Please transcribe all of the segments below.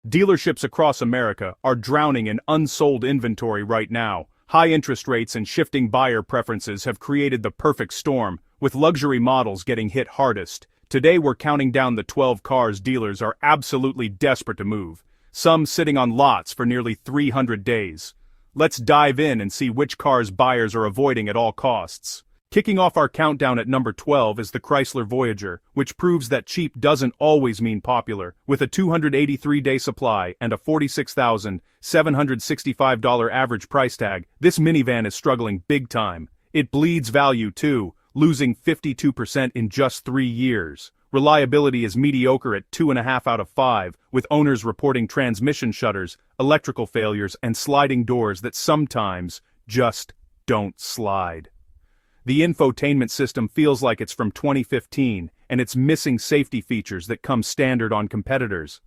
Dealerships across America are drowning in unsold inventory right now. High interest rates and shifting buyer preferences have created the perfect storm, with luxury models getting hit hardest. Today we're counting down the 12 cars dealers are absolutely desperate to move, some sitting on lots for nearly 300 days. Let's dive in and see which cars buyers are avoiding at all costs. Kicking off our countdown at number 12 is the Chrysler Voyager, which proves that cheap doesn't always mean popular. With a 283-day supply and a $46,765 average price tag, this minivan is struggling big time. It bleeds value too, losing 52% in just 3 years. Reliability is mediocre at 2.5 out of 5, with owners reporting transmission shutters, electrical failures, and sliding doors that sometimes just don't slide. The infotainment system feels like it's from 2015, and it's missing safety features that come standard on competitors.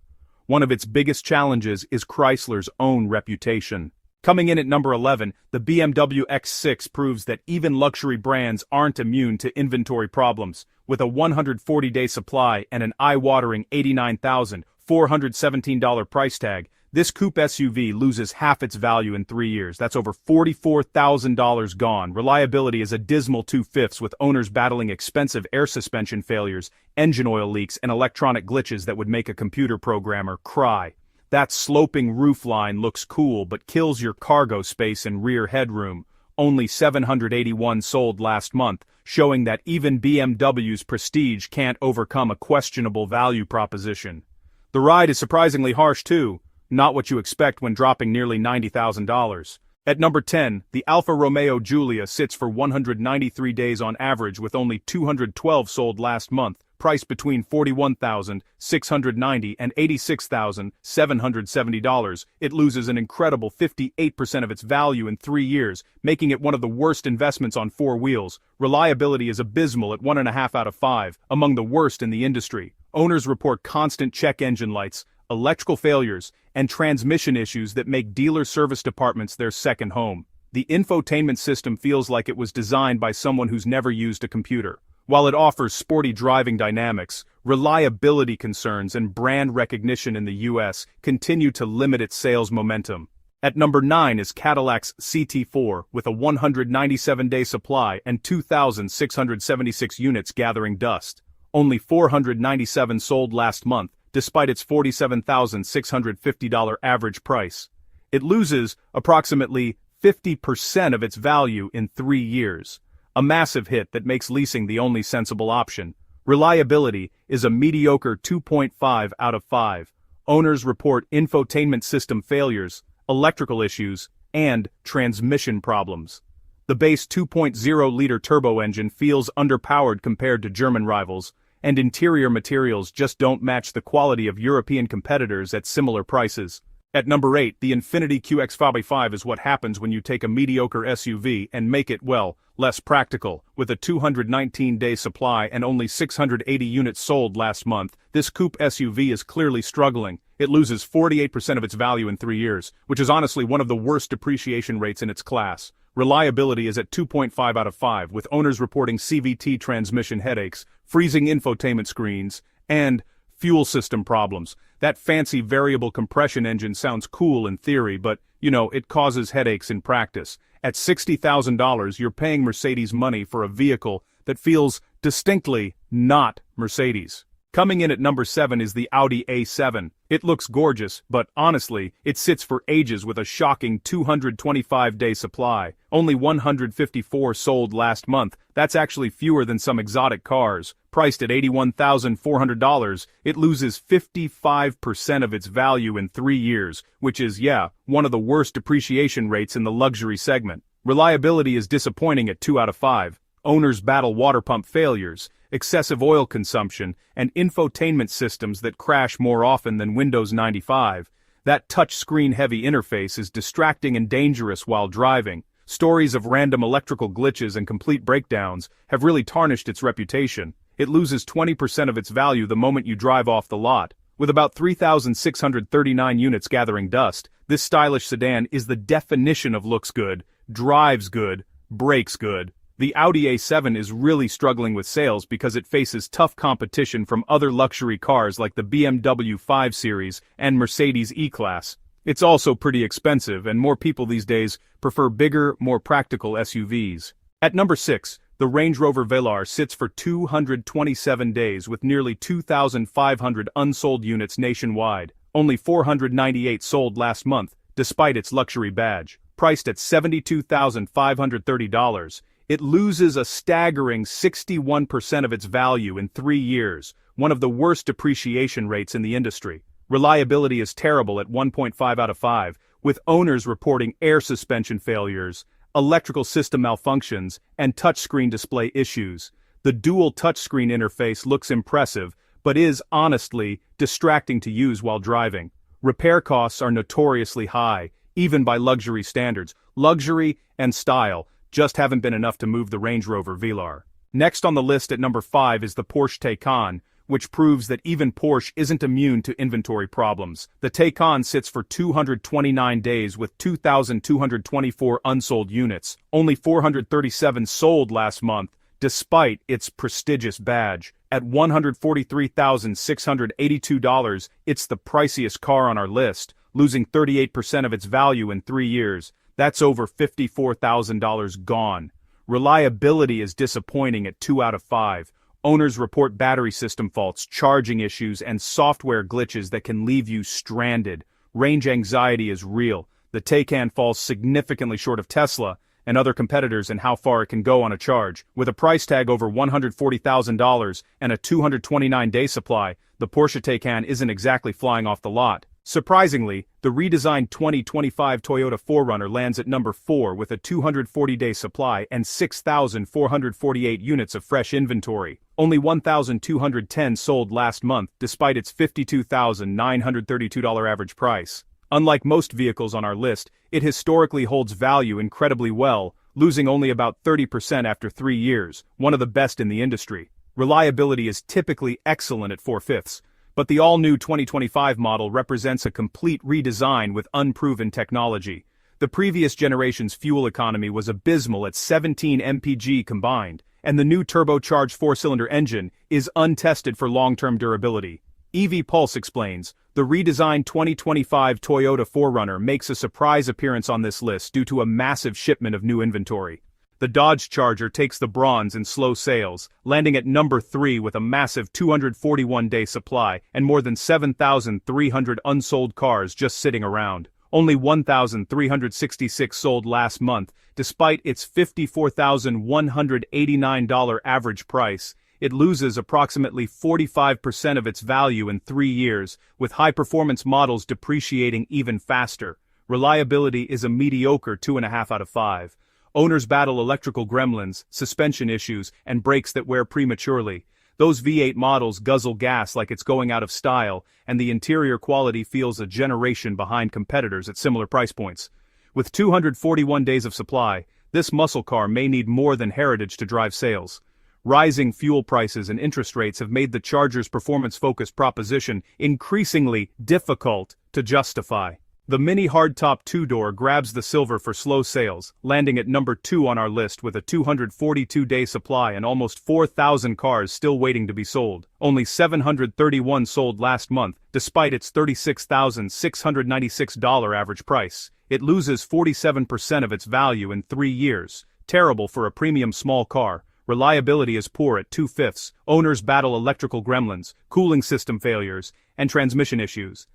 One of its biggest challenges is Chrysler's own reputation. Coming in at number 11, the BMW X6 proves that even luxury brands aren't immune to inventory problems. With a 140-day supply and an eye-watering $89,417 price tag, this coupe SUV loses half its value in 3 years. That's over $44,000 gone. Reliability is a dismal 2/5, with owners battling expensive air suspension failures, engine oil leaks, and electronic glitches that would make a computer programmer cry. That sloping roofline looks cool but kills your cargo space and rear headroom. Only 781 sold last month, showing that even BMW's prestige can't overcome a questionable value proposition. The ride is surprisingly harsh too. Not what you expect when dropping nearly $90,000. At number 10, the Alfa Romeo Giulia sits for 193 days on average with only 212 sold last month, priced between $41,690 and $86,770. It loses an incredible 58% of its value in 3 years, making it one of the worst investments on 4 wheels. Reliability is abysmal at 1.5 out of 5, among the worst in the industry. Owners report constant check engine lights, electrical failures, and transmission issues that make dealer service departments their second home. The infotainment system feels like it was designed by someone who's never used a computer. While it offers sporty driving dynamics, reliability concerns and brand recognition in the US continue to limit its sales momentum. At number 9 is Cadillac's CT4, with a 197-day supply and 2,676 units gathering dust. Only 497 sold last month, despite its $47,650 average price. It loses approximately 50% of its value in 3 years. A massive hit that makes leasing the only sensible option. Reliability is a mediocre 2.5 out of 5. Owners report infotainment system failures, electrical issues, and transmission problems. The base 2.0-liter turbo engine feels underpowered compared to German rivals, and interior materials just don't match the quality of European competitors at similar prices. At number 8, the Infiniti QX55 is what happens when you take a mediocre SUV and make it, well, less practical. With a 219-day supply and only 680 units sold last month, this coupe SUV is clearly struggling. It loses 48% of its value in 3 years, which is honestly one of the worst depreciation rates in its class. Reliability is at 2.5 out of 5, with owners reporting CVT transmission headaches, freezing infotainment screens, and fuel system problems. That fancy variable compression engine sounds cool in theory, but, it causes headaches in practice. At $60,000, you're paying Mercedes money for a vehicle that feels distinctly not Mercedes. Coming in at number 7 is the Audi A7. It looks gorgeous, but honestly, it sits for ages with a shocking 225-day supply. Only 154 sold last month. That's actually fewer than some exotic cars. Priced at $81,400, it loses 55% of its value in 3 years, which is, one of the worst depreciation rates in the luxury segment. Reliability is disappointing at 2 out of 5. Owners battle water pump failures, excessive oil consumption, and infotainment systems that crash more often than Windows 95. That touchscreen-heavy interface is distracting and dangerous while driving. Stories of random electrical glitches and complete breakdowns have really tarnished its reputation. It loses 20% of its value the moment you drive off the lot. With about 3,639 units gathering dust, this stylish sedan is the definition of looks good, drives good, brakes good. The Audi A7 is really struggling with sales because it faces tough competition from other luxury cars like the BMW 5 Series and Mercedes E-Class. It's also pretty expensive, and more people these days prefer bigger, more practical SUVs. At number 6, the Range Rover Velar sits for 227 days with nearly 2,500 unsold units nationwide. Only 498 sold last month, despite its luxury badge. Priced at $72,530, it loses a staggering 61% of its value in 3 years, one of the worst depreciation rates in the industry. Reliability is terrible at 1.5 out of 5, with owners reporting air suspension failures, electrical system malfunctions, and touchscreen display issues. The dual touchscreen interface looks impressive, but is, honestly, distracting to use while driving. Repair costs are notoriously high, even by luxury standards. Luxury and style just haven't been enough to move the Range Rover Velar. Next on the list at number 5 is the Porsche Taycan, which proves that even Porsche isn't immune to inventory problems. The Taycan sits for 229 days with 2,224 unsold units, only 437 sold last month, despite its prestigious badge. At $143,682, it's the priciest car on our list, losing 38% of its value in 3 years. That's over $54,000 gone. Reliability is disappointing at 2 out of 5. Owners report battery system faults, charging issues, and software glitches that can leave you stranded. Range anxiety is real. The Taycan falls significantly short of Tesla and other competitors in how far it can go on a charge. With a price tag over $140,000 and a 229-day supply, the Porsche Taycan isn't exactly flying off the lot. Surprisingly, the redesigned 2025 Toyota 4Runner lands at number 4 with a 240-day supply and 6,448 units of fresh inventory. Only 1,210 sold last month despite its $52,932 average price. Unlike most vehicles on our list, it historically holds value incredibly well, losing only about 30% after 3 years, one of the best in the industry. Reliability is typically excellent at 4/5. But the all-new 2025 model represents a complete redesign with unproven technology. The previous generation's fuel economy was abysmal at 17 mpg combined, and the new turbocharged 4-cylinder engine is untested for long-term durability. EV Pulse explains, the redesigned 2025 Toyota 4Runner makes a surprise appearance on this list due to a massive shipment of new inventory. The Dodge Charger takes the bronze in slow sales, landing at number 3 with a massive 241-day supply and more than 7,300 unsold cars just sitting around. Only 1,366 sold last month, despite its $54,189 average price. It loses approximately 45% of its value in 3 years, with high-performance models depreciating even faster. Reliability is a mediocre 2.5 out of 5. Owners battle electrical gremlins, suspension issues, and brakes that wear prematurely. Those V8 models guzzle gas like it's going out of style, and the interior quality feels a generation behind competitors at similar price points. With 241 days of supply, this muscle car may need more than heritage to drive sales. Rising fuel prices and interest rates have made the Charger's performance-focused proposition increasingly difficult to justify. The Mini Hardtop 2-door grabs the silver for slow sales, landing at number 2 on our list with a 242-day supply and almost 4,000 cars still waiting to be sold. Only 731 sold last month, despite its $36,696 average price. It loses 47% of its value in 3 years. Terrible for a premium small car. Reliability is poor at 2/5. Owners battle electrical gremlins, cooling system failures, and transmission issues.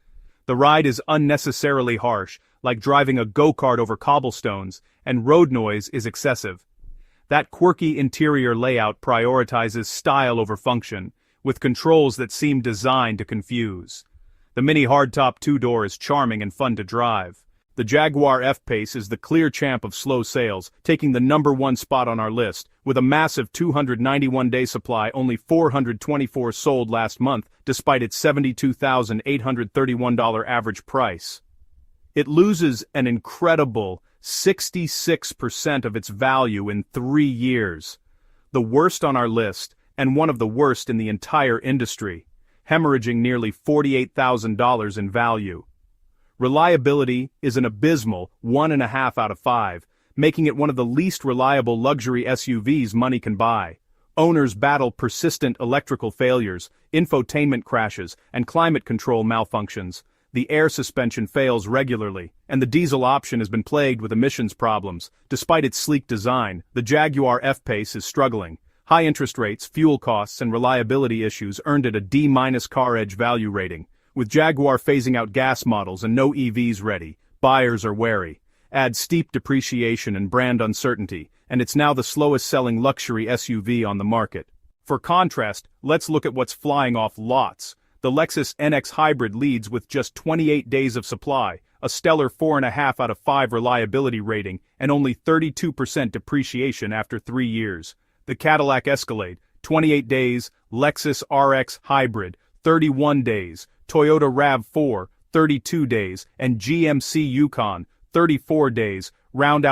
The ride is unnecessarily harsh, like driving a go-kart over cobblestones, and road noise is excessive. That quirky interior layout prioritizes style over function, with controls that seem designed to confuse. The Mini Hardtop 2-door is charming and fun to drive. The Jaguar F-Pace is the clear champ of slow sales, taking the number 1 spot on our list. With a massive 291-day supply, only 424 sold last month, despite its $72,831 average price. It loses an incredible 66% of its value in 3 years. The worst on our list, and one of the worst in the entire industry, hemorrhaging nearly $48,000 in value. Reliability is an abysmal 1.5 out of 5, making it one of the least reliable luxury SUVs money can buy. Owners battle persistent electrical failures, infotainment crashes, and climate control malfunctions. The air suspension fails regularly, and the diesel option has been plagued with emissions problems. Despite its sleek design, the Jaguar F-Pace is struggling. High interest rates, fuel costs, and reliability issues earned it a D- CarEdge value rating. With Jaguar phasing out gas models and no EVs ready, buyers are wary. Add steep depreciation and brand uncertainty, and it's now the slowest-selling luxury SUV on the market. For contrast, let's look at what's flying off lots. The Lexus NX Hybrid leads with just 28 days of supply, a stellar 4.5 out of 5 reliability rating, and only 32% depreciation after 3 years. The Cadillac Escalade, 28 days, Lexus RX Hybrid, 31 days, Toyota RAV4, 32 days, and GMC Yukon, 34 days, round out